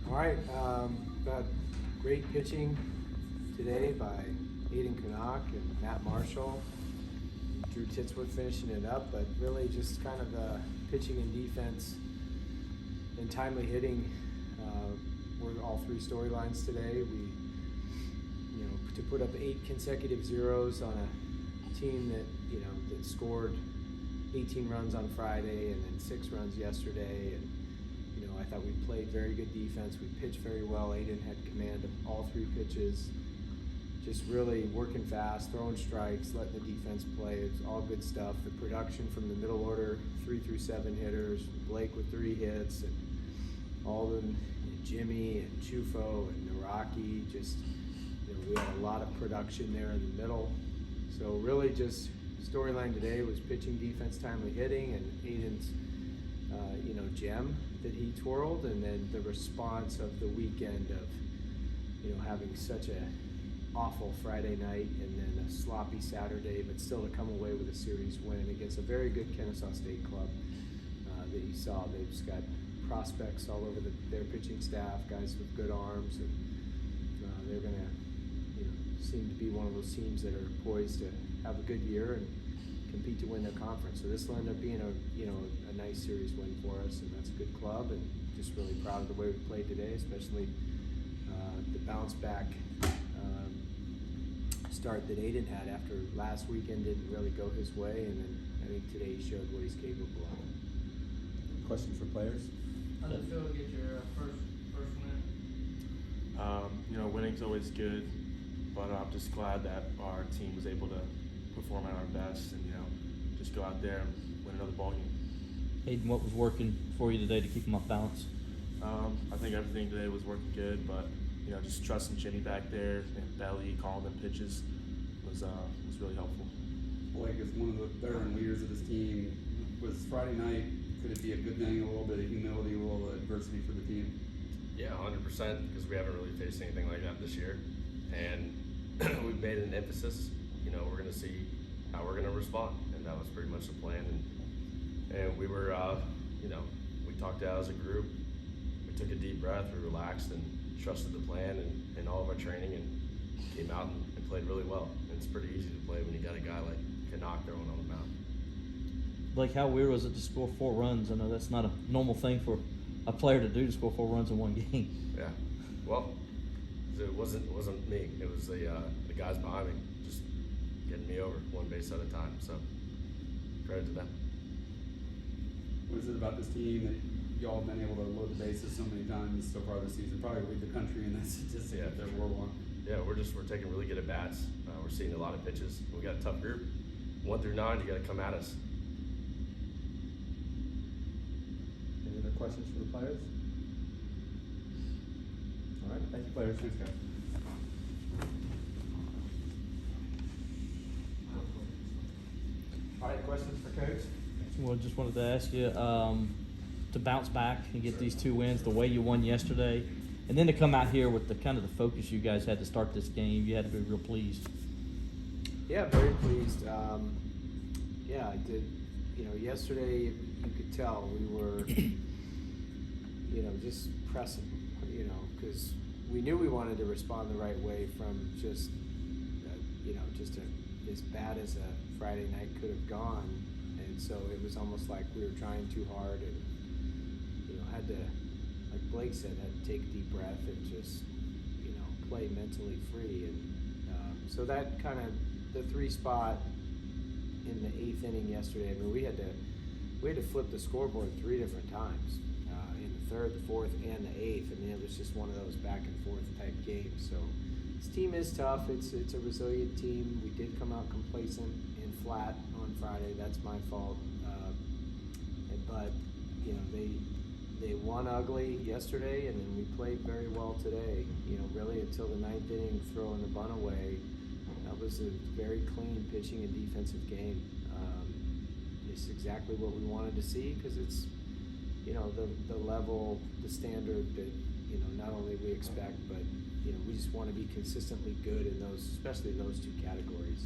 All right, got great pitching today by Aiden Canuck and Matt Marshall. Drew Titsworth finishing it up, but really just kind of the pitching and defense and timely hitting were all three storylines today. We, to put up 8 consecutive zeros on a team that, that scored 18 runs on Friday and then 6 runs yesterday. And, I thought we played very good defense. We pitched very well. Aiden had command of all 3 pitches. Just really working fast, throwing strikes, letting the defense play. It's all good stuff. The production from the middle order, 3 through 7 hitters, Blake with 3 hits, and Alden, and Jimmy, and Chufo, and Naraki. Just, we had a lot of production there in the middle. So really just storyline today was pitching, defense, timely hitting, and Aiden's gem that he twirled, and then the response of the weekend of having such a awful Friday night and then a sloppy Saturday, but still to come away with a series win against a very good Kennesaw State club that you saw. They've just got prospects all over their pitching staff, guys with good arms, and they're going to seem to be one of those teams that are poised to have a good year and compete to win their conference. So this will end up being a nice series win for us, and that's a good club, and just really proud of the way we played today, especially the bounce back start that Aiden had after last weekend didn't really go his way, and then I think today he showed what he's capable of. Questions for players? How did it feel to get your first win? Winning's always good, but I'm just glad that our team was able to perform at our best and just go out there and win another ball game. Hayden, what was working for you today to keep them off balance? I think everything today was working good, but just trusting Jimmy back there and Belly calling them pitches was really helpful. Blake is one of the veteran leaders of this team. Was Friday night, could it be a good thing, a little bit of humility, a little adversity for the team? Yeah, 100%, because we haven't really faced anything like that this year, and we've made an emphasis. We're going to see how we're going to respond, and that was pretty much the plan. And we were, we talked out as a group. We took a deep breath, we relaxed, and trusted the plan and all of our training, and came out and played really well. And it's pretty easy to play when you got a guy like Canuck throwing on the mound. Blake, how weird was it to score 4 runs? I know that's not a normal thing for a player to do, to score 4 runs in one game. Yeah, well, it wasn't me. It was the guys behind me just getting me over 1 base at a time. So credit to them. What is it about this team that y'all have been able to load the bases so many times so far this season? Probably lead the country in that statistic if there were one. Yeah, we're taking really good at bats. We're seeing a lot of pitches. We got a tough group. 1 through 9, you got to come at us. Any other questions for the players? All right, thank you, players. Thanks, guys. All right, questions for Coach? Well, just wanted to ask you to bounce back and get these 2 wins the way you won yesterday, and then to come out here with the kind of the focus you guys had to start this game. You had to be real pleased. Yeah, very pleased. Yeah, I did. Yesterday you could tell we were, just pressing, because we knew we wanted to respond the right way from just, as bad as a Friday night could have gone. And so it was almost like we were trying too hard and, had to, like Blake said, had to take a deep breath and just, play mentally free. And so that kind of, the 3 spot in the 8th inning yesterday, I mean, we had to flip the scoreboard 3 different times, in the 3rd, the 4th, and the 8th. I mean, it was just one of those back and forth type games. So this team is tough. It's a resilient team. We did come out complacent and flat on Friday. That's my fault. But they won ugly yesterday, and then we played very well today. Really until the 9th inning, throwing the bunt away. That was a very clean pitching and defensive game. It's exactly what we wanted to see, because it's the level, the standard that not only we expect, but we just want to be consistently good in those, especially those 2 categories.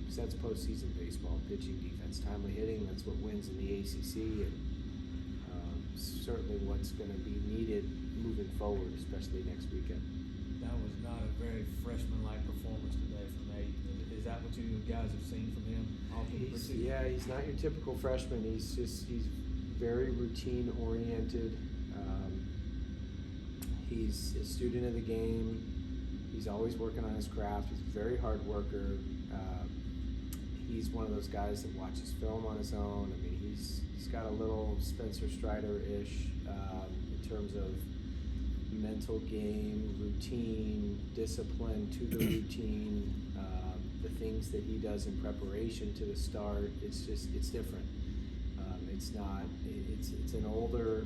So that's postseason baseball: pitching, defense, timely hitting. That's what wins in the ACC, and certainly what's going to be needed moving moving forward, especially next weekend. That was not a very freshman-like performance today from Aiden. Is that what you guys have seen from him all through the preseason? Yeah, he's not your typical freshman. He's very routine oriented. He's a student of the game. He's always working on his craft. He's a very hard worker. He's one of those guys that watches film on his own. I mean, he's got a little Spencer Strider-ish in terms of mental game, routine, discipline to the routine, the things that he does in preparation to the start. It's different. It's an older,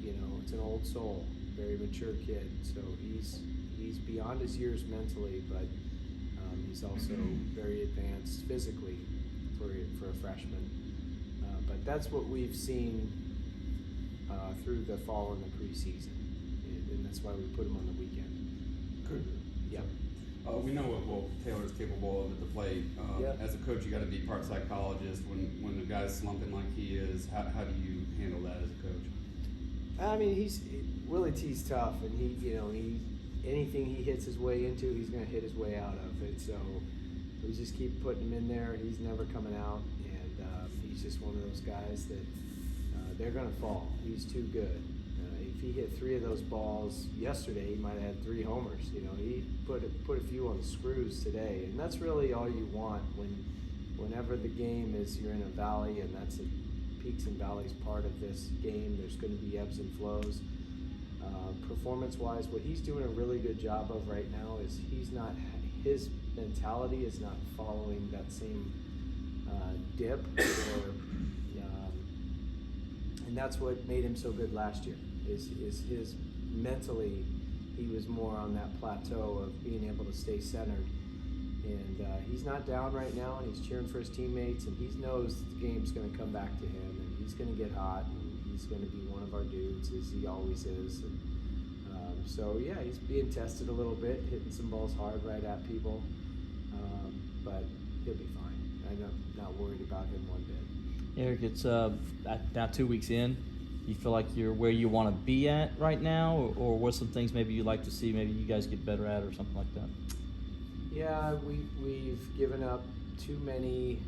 it's an old soul, very mature kid. So he's beyond his years mentally, but he's also very advanced physically for a freshman. But that's what we've seen through the fall and the preseason, and that's why we put him on the weekend. Good. Yeah. We know what Taylor's capable of at the plate. Yeah. As a coach, you got to be part psychologist. When the guy's slumping like he is, how do you handle that as a coach? I mean, Willie T's tough, and anything he hits his way into, he's going to hit his way out of it. So we just keep putting him in there. He's never coming out, and he's just one of those guys that they're going to fall. He's too good. If he hit 3 of those balls yesterday, he might have had 3 homers. He put a few on the screws today, and that's really all you want whenever the game is you're in a valley, and that's a peaks and valleys part of this game. There's going to be ebbs and flows. Performance-wise, what he's doing a really good job of right now is his mentality is not following that same dip, and that's what made him so good last year. Is his mentally, he was more on that plateau of being able to stay centered, and he's not down right now, and he's cheering for his teammates, and he knows the game's going to come back to him, and he's going to get hot, and he's going to be one of our dudes, as he always is. And, so yeah, he's being tested a little bit, hitting some balls hard right at people, but he'll be fine. I'm not worried about him one bit. Eric, it's now 2 weeks in. You feel like you're where you want to be at right now, or what some things maybe you'd like to see maybe you guys get better at or something like that? Yeah, we've given up too many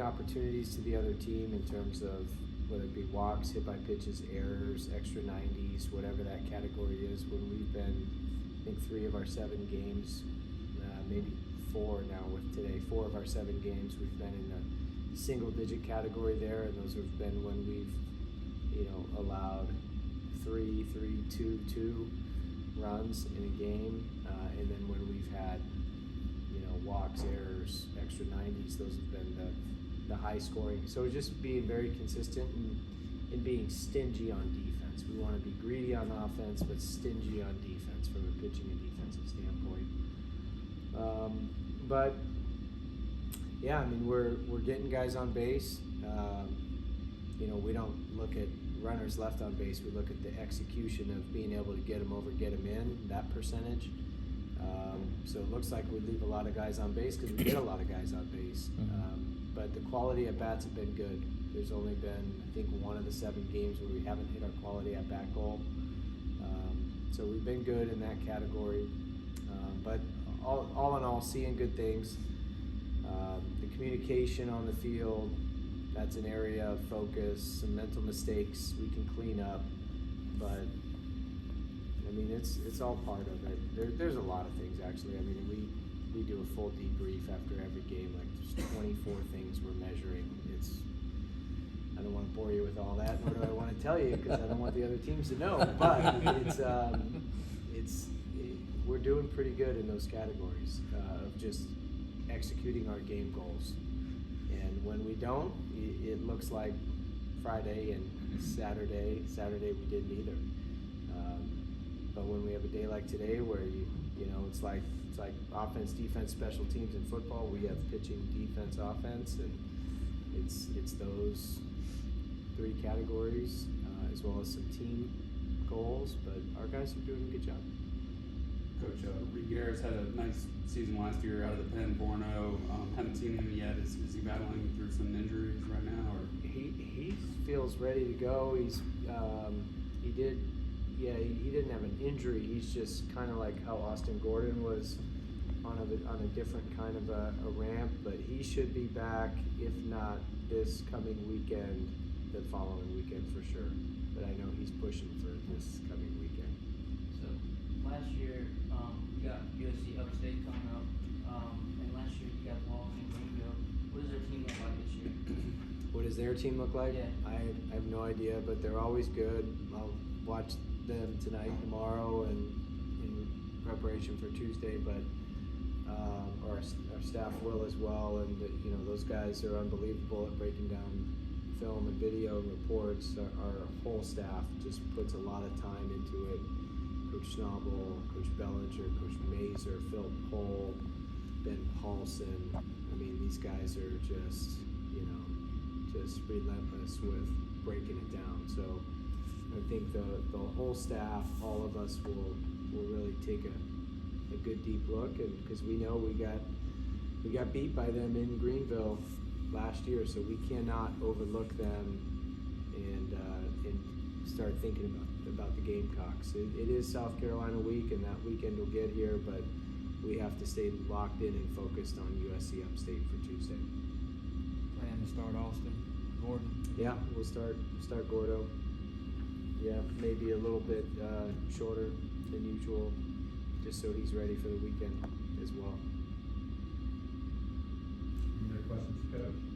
opportunities to the other team in terms of whether it be walks, hit by pitches, errors, extra 90s, whatever that category is. When we've been, I think 3 of our 7 games, maybe 4 now with today, 4 of our 7 games, we've been in the single-digit category there, and those have been when we've allowed 3, 2 runs in a game, and then when we've had walks, errors, extra 90s, those have been the high scoring. So just being very consistent and being stingy on defense. We want to be greedy on offense, but stingy on defense from a pitching and defensive standpoint. But yeah, I mean, we're getting guys on base. We don't look at runners left on base. We look at the execution of being able to get them over, get them in, that percentage. So it looks like we leave a lot of guys on base because we get a lot of guys on base. But the quality at bats have been good. There's only been, I think, 1 of the 7 games where we haven't hit our quality at bat goal. So we've been good in that category. But all in all, seeing good things. The communication on the field, that's an area of focus. Some mental mistakes we can clean up, but I mean it's all part of it. There's a lot of things actually. I mean we do a full debrief after every game. Like there's 24 things we're measuring. I don't want to bore you with all that, nor do I want to tell you because I don't want the other teams to know. But we're doing pretty good in those categories of just executing our game goals. And when we don't, it looks like Friday and Saturday we didn't either. But when we have a day like today where it's like offense, defense, special teams in football, we have pitching, defense, offense, and it's those 3 categories as well as some team goals. But our guys are doing a good job. Coach, Reed had a nice season last year out of the pen, 4-0. Haven't seen him yet. Is he battling through some injuries right now? Or He feels ready to go. He did he didn't have an injury. He's just kind of like how Austin Gordon was on a different kind of a ramp, but he should be back, if not this coming weekend, the following weekend for sure. But I know he's pushing for this coming weekend. So last year, you got USC Upstate coming up, and last year you got Walls and Greenville. What does their team look like this year? What does their team look like? Yeah. I have no idea, but they're always good. I'll watch them tonight, tomorrow, and in preparation for Tuesday. But our staff will as well, and those guys are unbelievable at breaking down film and video and reports. Our whole staff just puts a lot of time into it. Coach Schnabel, Coach Bellinger, Coach Mazer, Phil Pohl, Ben Paulson. I mean, these guys are just relentless with breaking it down. So I think the whole staff, all of us will really take a good deep look, and because we know we got beat by them in Greenville last year, so we cannot overlook them and start thinking about the Gamecocks. It is South Carolina week, and that weekend will get here, but we have to stay locked in and focused on USC Upstate for Tuesday. Plan to start Austin, Gordon. Yeah, we'll start Gordo. Yeah, maybe a little bit shorter than usual, just so he's ready for the weekend as well. Any other questions, Coach?